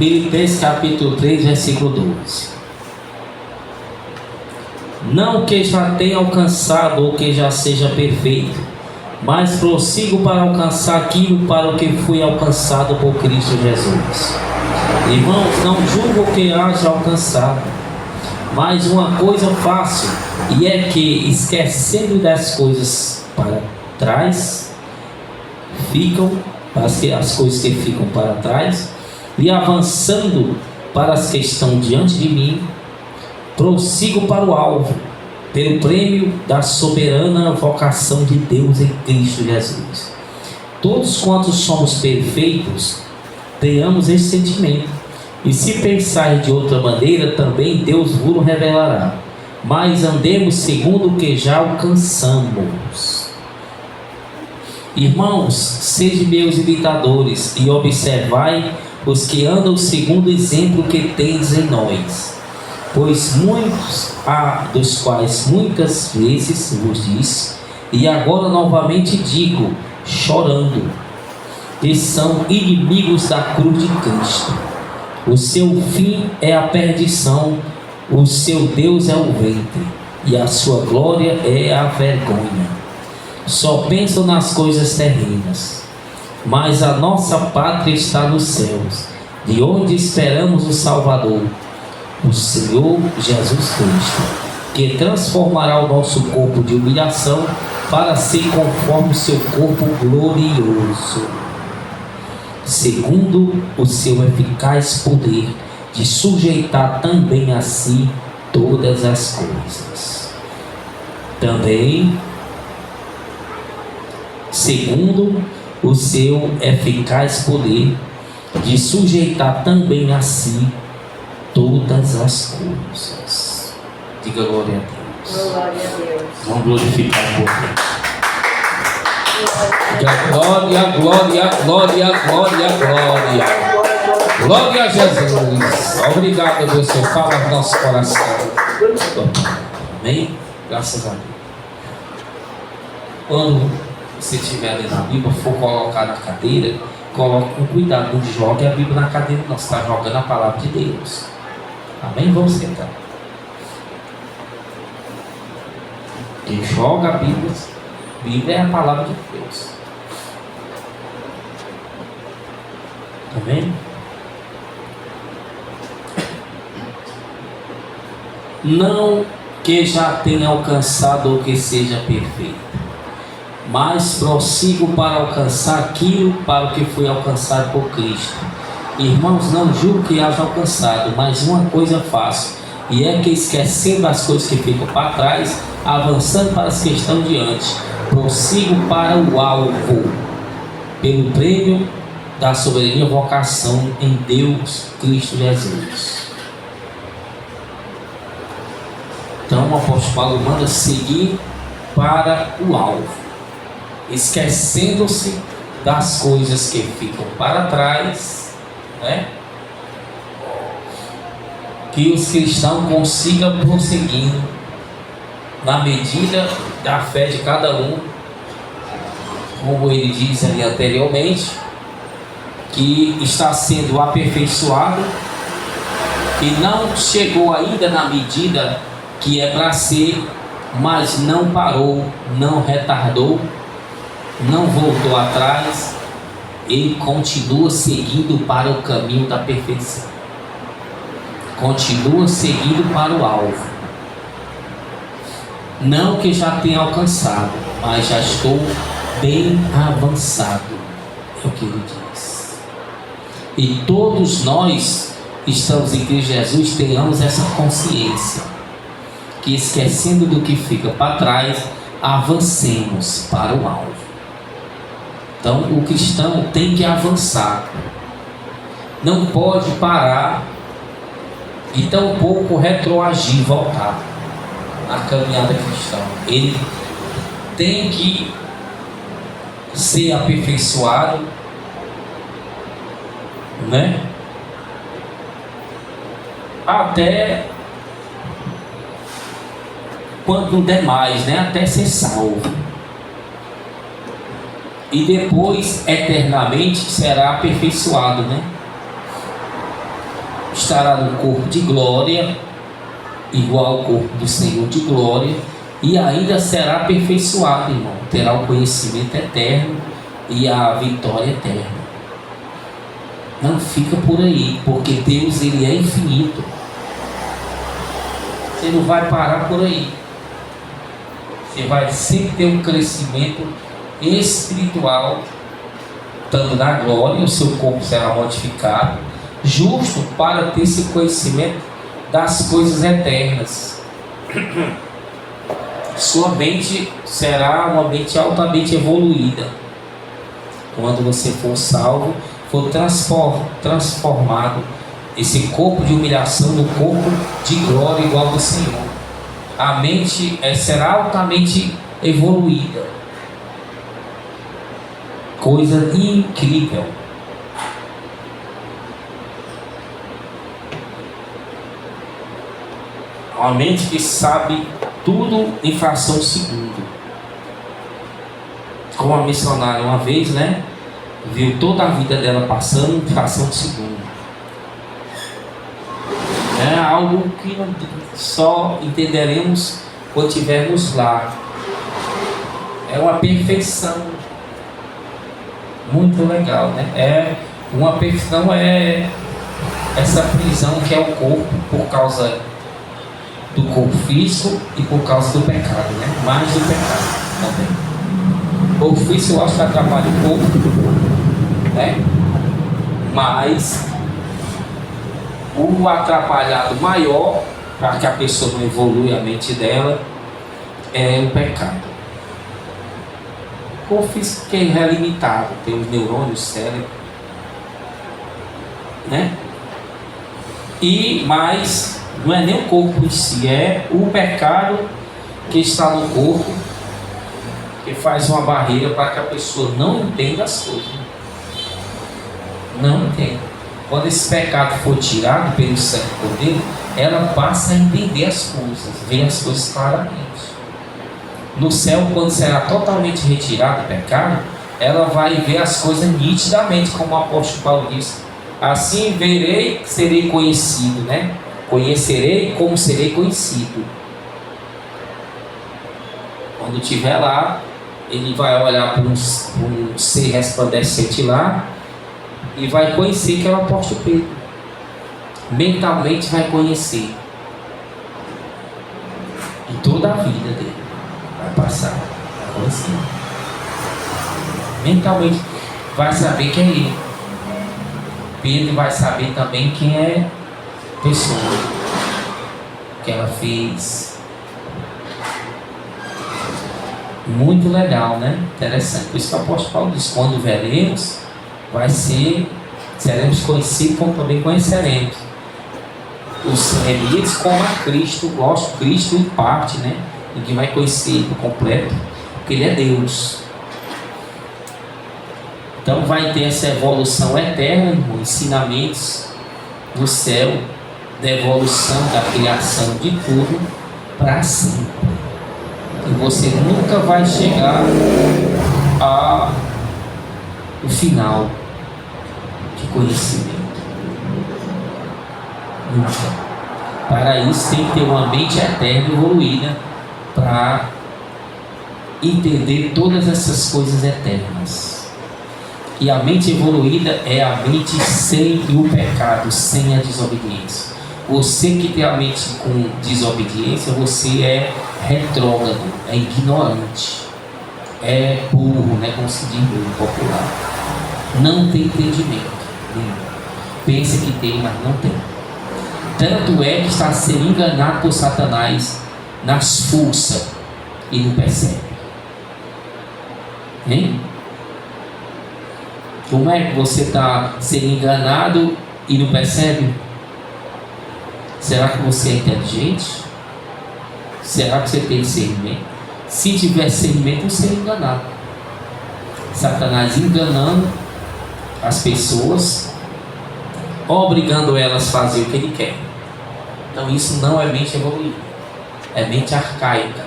Filipenses capítulo 3, versículo 12. Não que já tenha alcançado ou que já seja perfeito, mas prossigo para alcançar aquilo para o que fui alcançado por Cristo Jesus. Irmãos, não julgo que haja alcançado, mas uma coisa faço, e é que, esquecendo das coisas para trás, as coisas que ficam para trás, e avançando para as que estão diante de mim, prossigo para o alvo, pelo prêmio da soberana vocação de Deus em Cristo Jesus. Todos quantos somos perfeitos, tenhamos esse sentimento, e se pensar de outra maneira, também Deus vos revelará. Mas andemos segundo o que já alcançamos. Irmãos, sede meus imitadores, e observai os que andam segundo o exemplo que tendes em nós. Pois muitos há dos quais muitas vezes vos disse, e agora novamente digo, chorando, que são inimigos da cruz de Cristo. O seu fim é a perdição, o seu Deus é o ventre, e a sua glória é a vergonha. Só pensam nas coisas terrenas, mas a nossa pátria está nos céus, de onde esperamos o Salvador, o Senhor Jesus Cristo, que transformará o nosso corpo de humilhação para ser conforme o seu corpo glorioso, segundo o seu eficaz poder de sujeitar também a si todas as coisas. Também, segundo o seu eficaz poder de sujeitar também a si todas as coisas. Diga glória a Deus. Glória a Deus. Vamos glorificar um pouquinho. Glória, glória, glória, glória, glória. Glória a Jesus. Obrigado, Deus, Senhor. Fala no nosso coração. Amém? Graças a Deus. Quando você estiver lendo a Bíblia, for colocar na cadeira, coloque com cuidado. Não jogue a Bíblia na cadeira, não. Você está jogando a palavra de Deus. Amém? Vamos sentar. Quem joga a Bíblia é a palavra de Deus. Amém? Não que já tenha alcançado ou que seja perfeito, mas prossigo para alcançar aquilo para o que foi alcançado por Cristo. Irmãos, não julgo que haja alcançado, mas uma coisa faço, e é que, esquecendo as coisas que ficam para trás, avançando para as que estão diante, prossigo para o alvo, pelo prêmio da soberana vocação em Deus Cristo Jesus. Então o apóstolo Paulo manda seguir para o alvo, esquecendo-se das coisas que ficam para trás, né? Que os cristãos consigam prosseguir na medida da fé de cada um, como ele diz ali anteriormente, que está sendo aperfeiçoado, que não chegou ainda na medida que é para ser, mas não parou, não retardou, não voltou atrás, ele continua seguindo para o caminho da perfeição, continua seguindo para o alvo. Não que já tenha alcançado, mas já estou bem avançado, é o que ele diz. E todos nós estamos em Cristo Jesus, tenhamos essa consciência, que esquecendo do que fica para trás, avancemos para o alvo. Então o cristão tem que avançar, não pode parar e tampouco retroagir, voltar na caminhada cristã. Ele tem que ser aperfeiçoado, né? Até quando não der mais, né? Até ser salvo. E depois eternamente será aperfeiçoado, né? estará no corpo de glória, igual ao corpo do Senhor de glória, e ainda será aperfeiçoado, irmão. Terá o conhecimento eterno e a vitória eterna. Não fica por aí, porque Deus, ele é infinito. Você não vai parar por aí. Você vai sempre ter um crescimento espiritual, estando na glória. O seu corpo será modificado, justo para ter esse conhecimento das coisas eternas. Sua mente será uma mente altamente evoluída. Quando você for salvo, for transformado, esse corpo de humilhação no corpo de glória igual ao do Senhor. A mente será altamente evoluída. Coisa incrível. Uma mente que sabe tudo em fração de segundo. Como a missionária uma vez, né? Viu toda a vida dela passando em fração de segundo. É algo que só entenderemos quando estivermos lá. É uma perfeição muito legal, né? É uma perfeição, é essa prisão que é o corpo, por causa do corpo físico e por causa do pecado, né? Mais do pecado também. O corpo físico eu acho que atrapalha um pouco, né? Mas o atrapalhado maior, para que a pessoa não evolui a mente dela, é o pecado. O corpo físico que é limitado, tem os neurônios, o cérebro, né? Mas não é nem o corpo em si, é o pecado que está no corpo, que faz uma barreira para que a pessoa não entenda as coisas. Não entenda. Quando esse pecado for tirado pelo sangue do Cordeiro, ela passa a entender as coisas, ver as coisas claramente. No céu, quando será totalmente retirado o pecado, ela vai ver as coisas nitidamente, como o apóstolo Paulo disse. Assim verei, serei conhecido, né? Conhecerei como serei conhecido. Quando estiver lá, ele vai olhar para um ser resplandecente lá e vai conhecer que é o apóstolo Pedro. Mentalmente vai conhecer. E toda a vida dele vai passar a conhecer. Mentalmente vai saber quem é ele. Pedro vai saber também quem é a pessoa que ela fez. Muito legal, né? Interessante. Por isso que o apóstolo Paulo diz: quando veremos, seremos conhecidos como também conheceremos. Os remidos como a Cristo, gosto Cristo em parte, né? Ninguém vai conhecer ele por completo, porque ele é Deus. Então vai ter essa evolução eterna, irmão, ensinamentos do céu, da evolução, da criação de tudo para sempre. E você nunca vai chegar ao final de conhecimento. Nunca. Para isso tem que ter uma mente eterna evoluída para entender todas essas coisas eternas. E a mente evoluída é a mente sem o pecado, sem a desobediência. Você que tem a mente com desobediência, você é retrógrado, é ignorante, é burro, né, como se diz no popular. Não tem entendimento. Pensa que tem, mas não tem. Tanto é que está sendo enganado por Satanás nas forças e não percebe. Hein? Como é que você está sendo enganado e não percebe? Será que você é inteligente? Será que você tem discernimento? Se tiver discernimento, você é enganado. Satanás enganando as pessoas, obrigando elas a fazer o que ele quer. Então isso não é mente evoluída, é mente arcaica.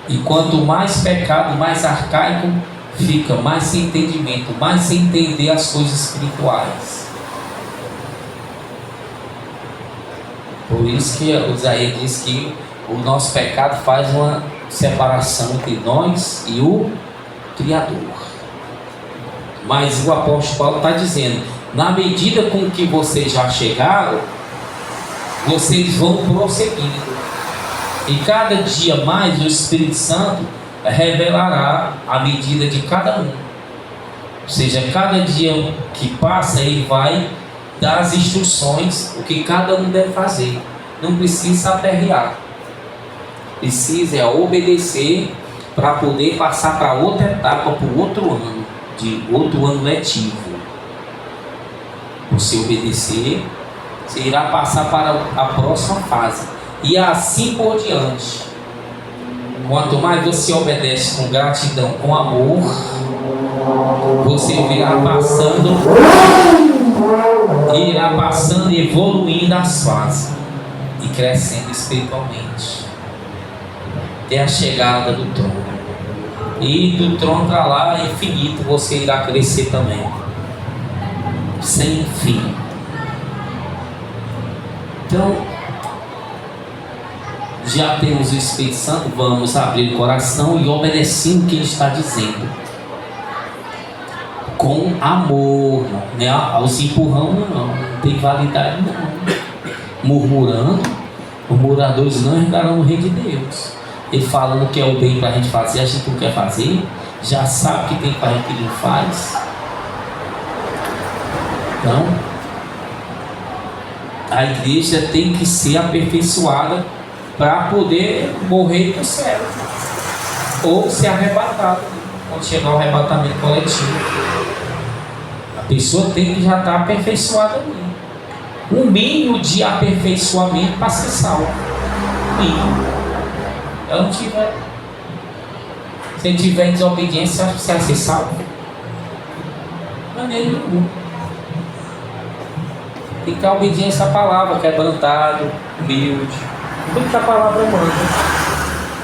E quanto mais pecado, mais arcaico fica, mais sem entendimento, mais sem entender as coisas espirituais. Por isso que o Isaías diz que o nosso pecado faz uma separação entre nós e o Criador. Mas o apóstolo Paulo está dizendo, na medida com que vocês já chegaram, vocês vão prosseguindo. E cada dia mais o Espírito Santo revelará a medida de cada um. Ou seja, cada dia que passa, ele vai dar as instruções, o que cada um deve fazer. Não precisa aperrear. Precisa obedecer para poder passar para outra etapa, para o outro ano, de outro ano letivo. Você obedecer, você irá passar para a próxima fase. E assim por diante. Quanto mais você obedece com gratidão, com amor, você irá passando e evoluindo as fases e crescendo espiritualmente até a chegada do trono. E do trono para lá infinito você irá crescer também, sem fim. Então, já temos o Espírito Santo, vamos abrir o coração e obedecer o que ele está dizendo com amor, né? Aos empurrão não tem validade não. Murmurando, murmuradores não entrarão no reino de Deus. Ele falando que é o bem para a gente fazer, a gente não quer fazer, já sabe que tem para a gente que não faz. Então, a igreja tem que ser aperfeiçoada para poder morrer no céu ou ser arrebatado quando chegar o arrebatamento coletivo. A pessoa tem que já estar aperfeiçoada ali. Um mínimo de aperfeiçoamento para ser salvo. Mínimo. Ela não tiver. Se tiver desobediência, você vai ser salvo? De maneira nenhuma. Tem que ter obediência à palavra, quebrantado, humilde. Tudo que a palavra manda.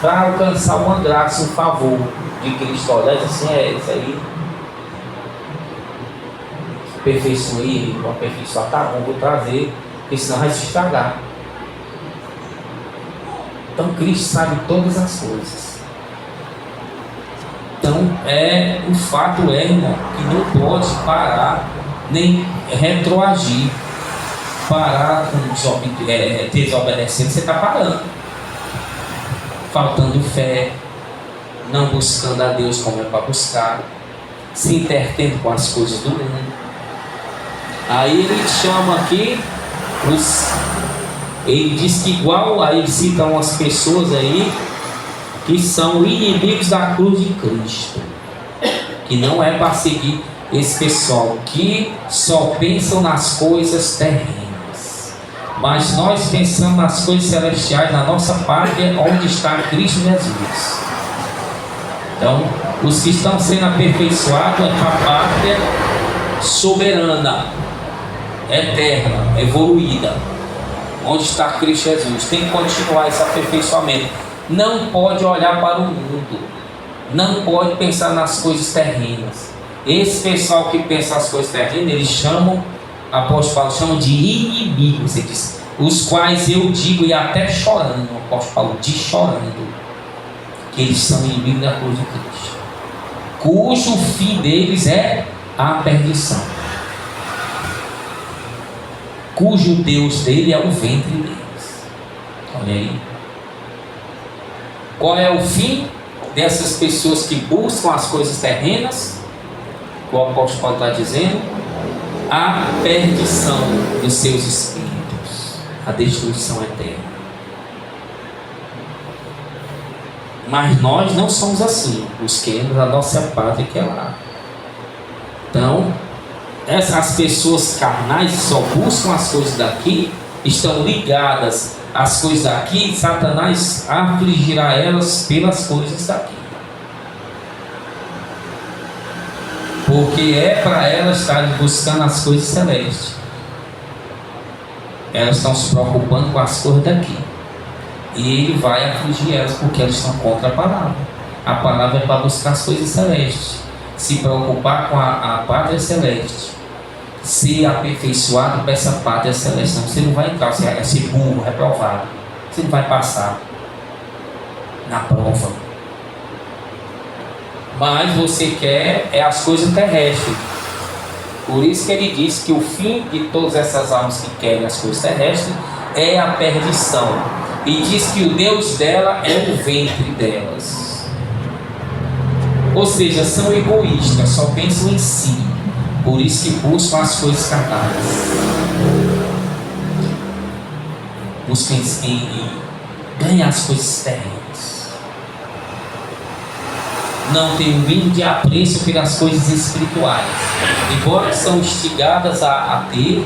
Para alcançar uma graça, um favor de Cristo. Olha, assim é isso aí. Aperfeiçoe, vou aperfeiçoar, tá bom, vou trazer, porque senão vai se estragar. Então Cristo sabe todas as coisas. Então o fato irmão, que não pode parar, nem retroagir. Parar com desobedecendo, você está parando. Faltando fé, não buscando a Deus como é para buscar, se intertendo com as coisas do mundo. Aí ele chama aqui ele diz que igual, aí cita umas pessoas aí que são inimigos da cruz de Cristo, que não é para seguir esse pessoal que só pensam nas coisas terrenas, mas nós pensamos nas coisas celestiais, na nossa pátria, onde está Cristo Jesus. Então, os que estão sendo aperfeiçoados é para a pátria soberana, eterna, evoluída, onde está Cristo Jesus. Tem que continuar esse aperfeiçoamento. Não pode olhar para o mundo, não pode pensar nas coisas terrenas. Esse pessoal que pensa nas coisas terrenas, eles chamam, o apóstolo Paulo chama de inimigos, ele diz, os quais eu digo, e até chorando, o apóstolo Paulo diz chorando, que eles são inimigos da cruz de Cristo, cujo fim deles é a perdição, cujo Deus dele é o ventre deles. Olha aí. Qual é o fim dessas pessoas que buscam as coisas terrenas? O apóstolo Paulo está dizendo: a perdição dos seus espíritos, a destruição eterna. Mas nós não somos assim, busquemos a nossa pátria que é lá. Então, essas pessoas carnais que só buscam as coisas daqui, estão ligadas às coisas daqui, Satanás afligirá elas pelas coisas daqui. Porque é para elas estarem buscando as coisas celestes. Elas estão se preocupando com as coisas daqui. E ele vai afligir elas porque elas estão contra a palavra. A palavra é para buscar as coisas celestes, se preocupar com a pátria celeste, ser aperfeiçoado para essa pátria celeste. Você não vai entrar, você vai ser burro, reprovado. Você não vai passar na prova. Mas você quer as coisas terrestres. Por isso que ele diz que o fim de todas essas almas que querem as coisas terrestres é a perdição. E diz que o Deus dela é o ventre delas. Ou seja, são egoístas, só pensam em si. Por isso que buscam as coisas carnais. Buscam em ganhar as coisas terrenas. Não tem o mínimo de apreço pelas coisas espirituais. Embora são instigadas a ter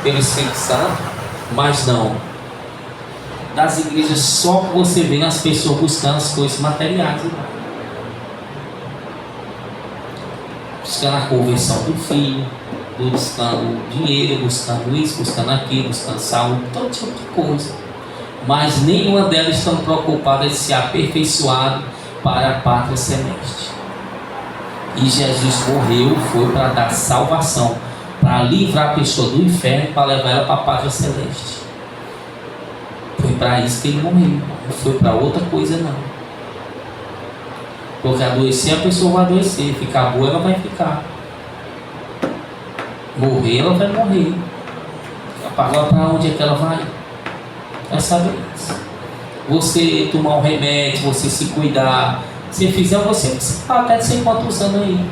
pelo Espírito Santo, mas não. Das igrejas só que você vê as pessoas buscando as coisas materiais. Buscando a conversão do filho, buscando dinheiro, buscando isso, buscando aquilo, buscando saúde, todo tipo de coisa. Mas nenhuma delas estão preocupadas em se aperfeiçoar para a pátria celeste. E Jesus morreu, foi para dar salvação, para livrar a pessoa do inferno, para levar ela para a pátria celeste. Foi para isso que ele morreu, não foi para outra coisa não. Porque adoecer, a pessoa vai adoecer. Ficar boa, ela vai ficar. Morrer, ela vai morrer. Agora, para onde é que ela vai? Vai saber isso. Você tomar um remédio, você se cuidar. Se fizer, você até sei quantos anos aí.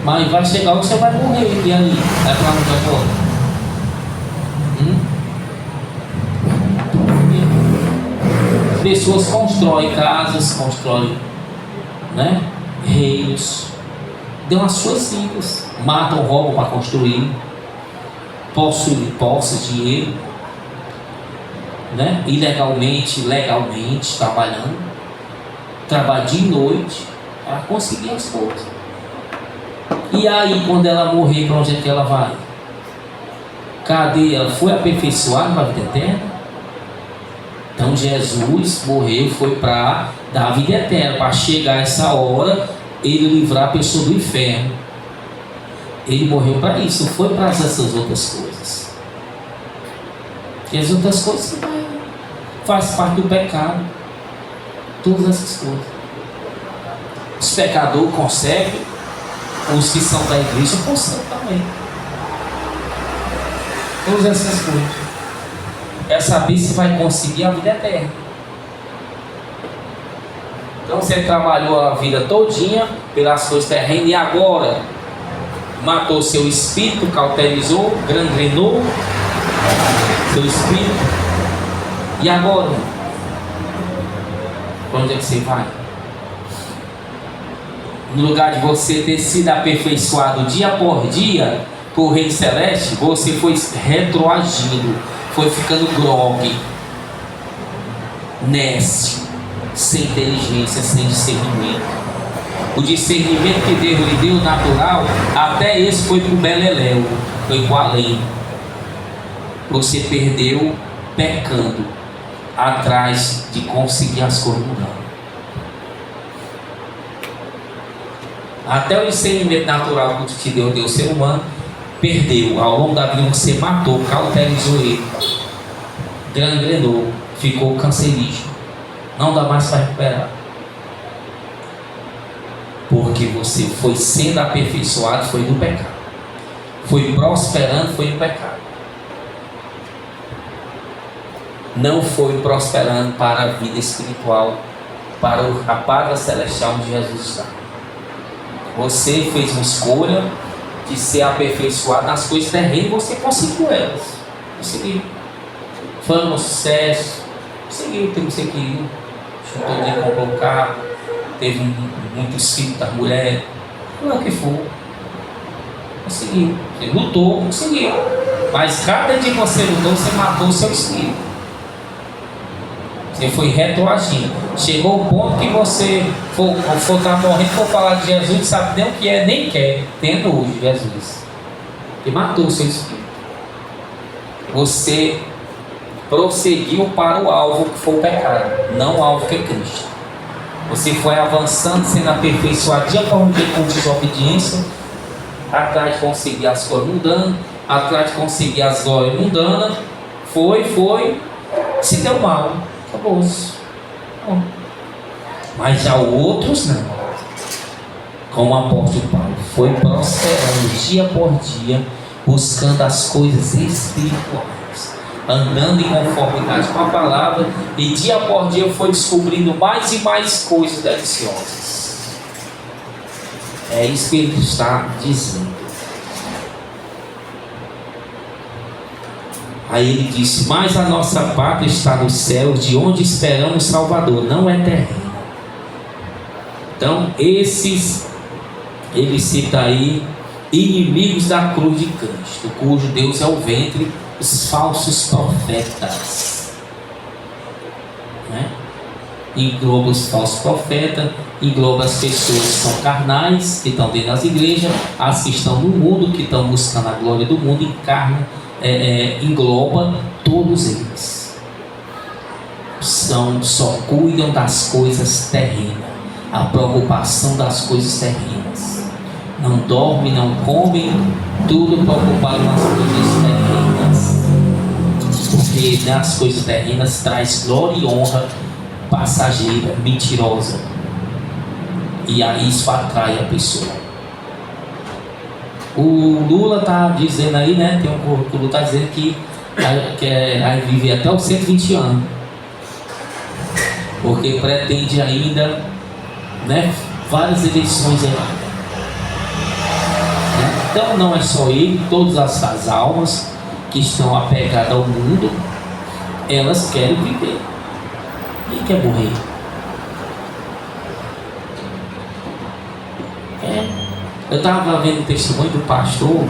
Mas vai chegar onde você vai morrer. E aí? Vai para onde agora? Pessoas constroem casas, constroem, né, reinos, dão as suas vidas, matam, roubam para construir, possuem posse, dinheiro, né, ilegalmente, legalmente, trabalham de noite para conseguir as coisas. E aí, quando ela morrer, para onde é que ela vai? Cadê? Ela foi aperfeiçoada para a vida eterna? Então Jesus morreu, foi para dar a vida eterna, para chegar essa hora, ele livrar a pessoa do inferno. Ele morreu para isso, não foi para essas outras coisas. Porque as outras coisas faz parte do pecado. Todas essas coisas. Os pecadores conseguem, os que são da igreja conseguem também. Todas essas coisas. É saber se vai conseguir a vida eterna. Então você trabalhou a vida todinha pelas coisas terrenas e agora matou seu espírito, cauterizou, gangrenou seu espírito. E agora? Para onde é que você vai? No lugar de você ter sido aperfeiçoado dia por dia por Reino Celeste, você foi retroagindo. Foi ficando grogue, nécio, sem inteligência, sem discernimento. O discernimento que Deus lhe deu natural, até esse foi para o beleléu, foi para o além. Você perdeu pecando, atrás de conseguir as coisas mudando. Até o discernimento natural que te deu o ser humano, perdeu. Ao longo da vida você matou, cauterizou ele, gangrenou, ficou cancerígeno, não dá mais para recuperar, porque você foi sendo aperfeiçoado, foi no pecado, foi prosperando, foi no pecado, não foi prosperando para a vida espiritual, para a pátria celestial onde Jesus está. Você fez uma escolha de ser aperfeiçoado nas coisas terrenas, você conseguiu elas. Conseguiu. Fama, sucesso. Conseguiu, teve o que você queria. Juntou dinheiro, comprou um carro. Teve muitos filhos das mulheres. Não é o que for. Conseguiu. Você lutou, conseguiu. Mas cada dia que você lutou, você matou o seu espírito. Você foi retroagindo. Chegou o ponto que você for estar morrendo, for falar de Jesus, não sabe nem o que é, nem quer. Tendo hoje Jesus. Que matou o seu espírito. Você prosseguiu para o alvo que foi o pecado, não o alvo que é Cristo. Você foi avançando, sendo aperfeiçoado dia por dia com desobediência, atrás de conseguir as coisas mundanas, atrás de conseguir as glórias mundanas, foi, se deu mal, acabou-se. Mas já outros não, como o apóstolo Paulo, foi prosperando dia por dia, buscando as coisas espirituais, andando em conformidade com a palavra, e dia por dia foi descobrindo mais e mais coisas deliciosas. É isso que ele está dizendo. Aí ele disse: mas a nossa pátria está no céu, de onde esperamos Salvador, não é terreno. Então esses, ele cita aí, inimigos da cruz de Cristo, cujo Deus é o ventre, os falsos profetas, né? Engloba os falsos profetas, engloba as pessoas que são carnais, que estão dentro das igrejas, as que estão no mundo, que estão buscando a glória do mundo, encarna, engloba todos eles. Só cuidam das coisas terrenas, a preocupação das coisas terrenas. Não dormem, não comem, tudo preocupado com as coisas terrenas. Porque as coisas terrenas traz glória e honra passageira, mentirosa. E aí isso atrai a pessoa. O Lula está dizendo aí, né? Tem um Lula está dizendo que vai viver até os 120 anos. Porque pretende ainda, né, várias eleições aí. Então não é só ele, todas as almas que estão apegadas ao mundo, elas querem viver. Quem quer morrer? Eu estava vendo o testemunho do pastor,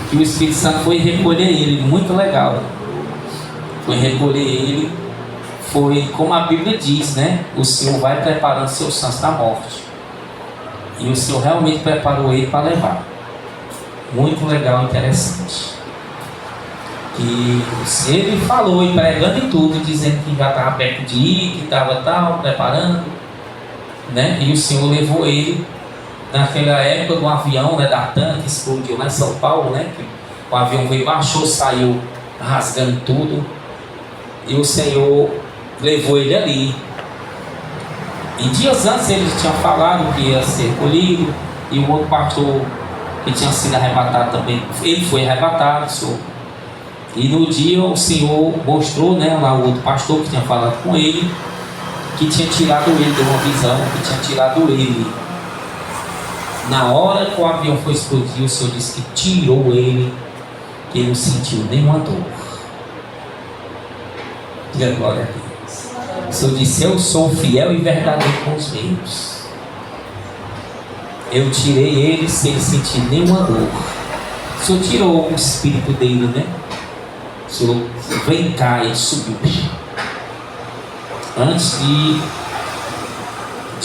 que o Espírito Santo foi recolher ele, muito legal. Foi recolher ele, foi como a Bíblia diz, né? O Senhor vai preparando seus santos da morte. E o Senhor realmente preparou ele para levar. Muito legal, interessante. E ele falou, e pregando e tudo, dizendo que já estava perto de ir, que estava tal, preparando, né? E o Senhor levou ele. Naquela época, um avião, né, da TAM, que explodiu lá em São Paulo, né, que o avião veio, baixou, saiu rasgando tudo, e o Senhor levou ele ali. E dias antes ele tinha falado que ia ser recolhido, e o outro pastor que tinha sido arrebatado também, ele foi arrebatado. E no dia o Senhor mostrou, né, lá o outro pastor que tinha falado com ele, que tinha tirado ele, deu uma visão, que tinha tirado ele. Na hora que o avião foi explodir, o Senhor disse que tirou ele, que ele não sentiu nenhuma dor. Diga glória a Deus. O Senhor disse: eu sou fiel e verdadeiro com os meus. Eu tirei ele sem ele sentir nenhuma dor. O Senhor tirou o espírito dele, né? O Senhor vem cá e subiu. Antes de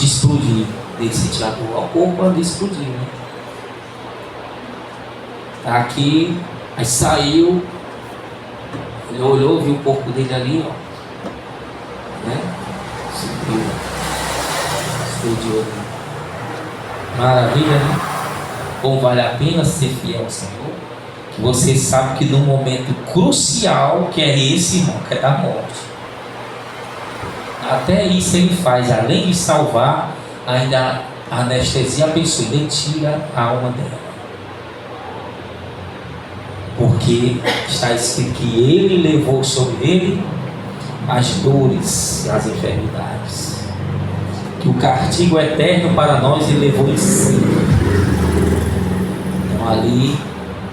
explodir. Desse tirador ao corpo ali explodiu, né? Tá aqui, aí saiu, ele olhou, viu o corpo dele ali, ó, né? Subiu, explodiu. Maravilha, né? Bom, vale a pena ser fiel ao Senhor, que você sabe que num momento crucial, que é esse, irmão, que é da morte, até isso ele faz, além de salvar, ainda anestesia a pessoa, ele tira a alma dela, porque está escrito que ele levou sobre ele as dores e as enfermidades, que o castigo eterno para nós ele levou em si. Então ali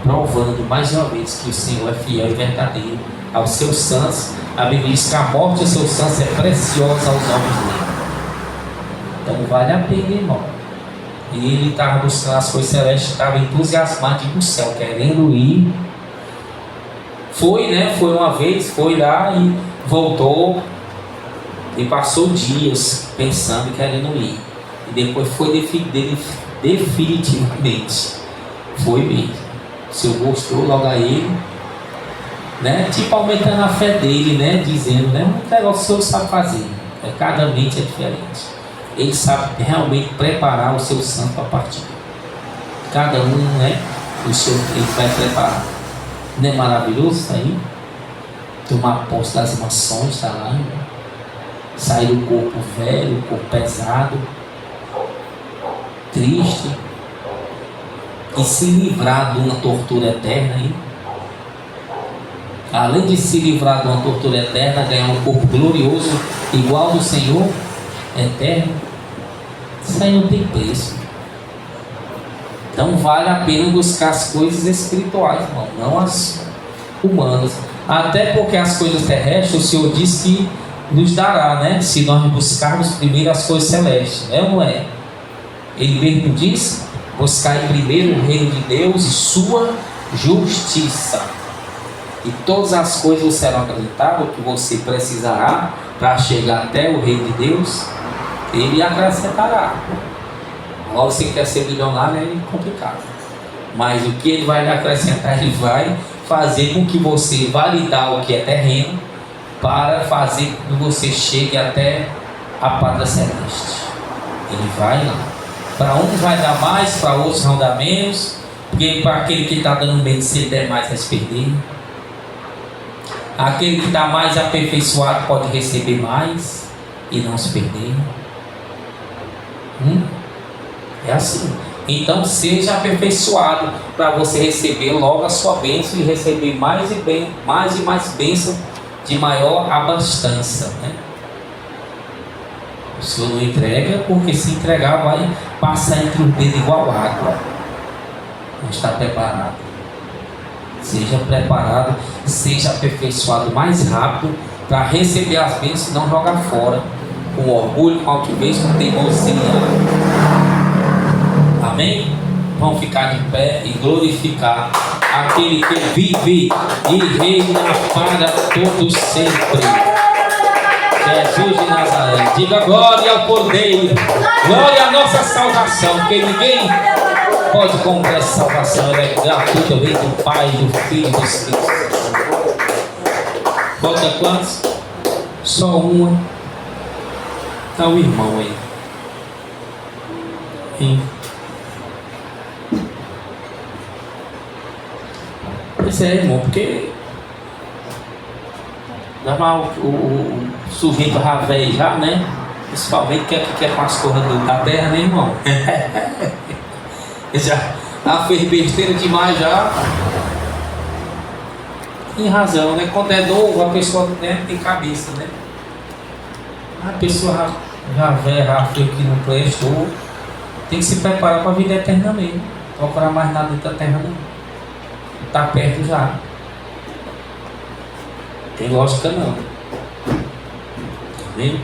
provando mais uma vez que o Senhor é fiel e verdadeiro aos seus santos. A Bíblia diz que a morte dos seus santos é preciosa aos olhos dele. Então vale a pena, irmão. E ele estava buscando as coisas celestes, estava entusiasmado de ir para o céu, querendo ir. Foi, né? Foi uma vez, foi lá e voltou. E passou dias pensando e querendo ir. E depois foi definitivamente. Foi mesmo. O Senhor mostrou logo a ele, né? Tipo aumentando a fé dele, né? Dizendo, né? Um negócio que o Senhor sabe fazer. Cada mente é diferente. Ele sabe realmente preparar o seu santo para partir. Cada um, né? O Senhor Ele vai preparar. Não é maravilhoso isso aí? Tomar posse das mações, está lá, irmão. Sair do corpo velho, o corpo pesado, triste, e se livrar de uma tortura eterna aí. Além de se livrar de uma tortura eterna, ganhar um corpo glorioso igual ao do Senhor eterno. Isso aí não tem preço. Então vale a pena buscar as coisas espirituais, irmão, não as humanas. Até porque as coisas terrestres, o Senhor disse que nos dará, né? Se nós buscarmos primeiro as coisas celestes, é ou não é? Ele mesmo diz: buscai primeiro o reino de Deus e sua justiça, e todas as coisas serão acrescentadas que você precisará para chegar até o reino de Deus. Ele acrescentará. Agora, você quer ser milionário, é complicado, mas o que ele vai lhe acrescentar, ele vai fazer com que você validar o que é terreno, para fazer com que você chegue até a pátria celeste. Ele vai lá. Para uns vai dar mais, para outros vão dar menos, porque para aquele que está dando menos, se ele der mais, vai se perder. Aquele que está mais aperfeiçoado pode receber mais e não se perder. É assim. Então seja aperfeiçoado para você receber logo a sua bênção e receber mais e mais bênção de maior abastança, né? O Senhor não entrega, porque se entregar vai passar entre o dedo igual água. Não está preparado. Seja preparado, seja aperfeiçoado mais rápido para receber as bênçãos e não jogar fora com orgulho, com altivez, com teimosia. Amém? Vamos ficar de pé e glorificar aquele que vive e reina para todo sempre. Jesus de Nazaré. Diga glória ao Cordeiro, glória à nossa salvação, porque ninguém pode comprar essa salvação, ela é gratuita, vem do Pai, do Filho e do Espírito. Falta quantos? Só uma. Está o irmão aí. Pois é, irmão, porque normal o sujeito já velho já, né? Principalmente que quer com as coisas da terra, né, irmão? Já fez besteira demais já. Tem razão, né? Quando é novo, a pessoa, né, tem cabeça, né? A pessoa já velha, já fez o que não prestou, tem que se preparar para a vida eterna mesmo. Não procurar mais nada dentro da terra não. Está perto já. Tem lógica não. Tá vendo?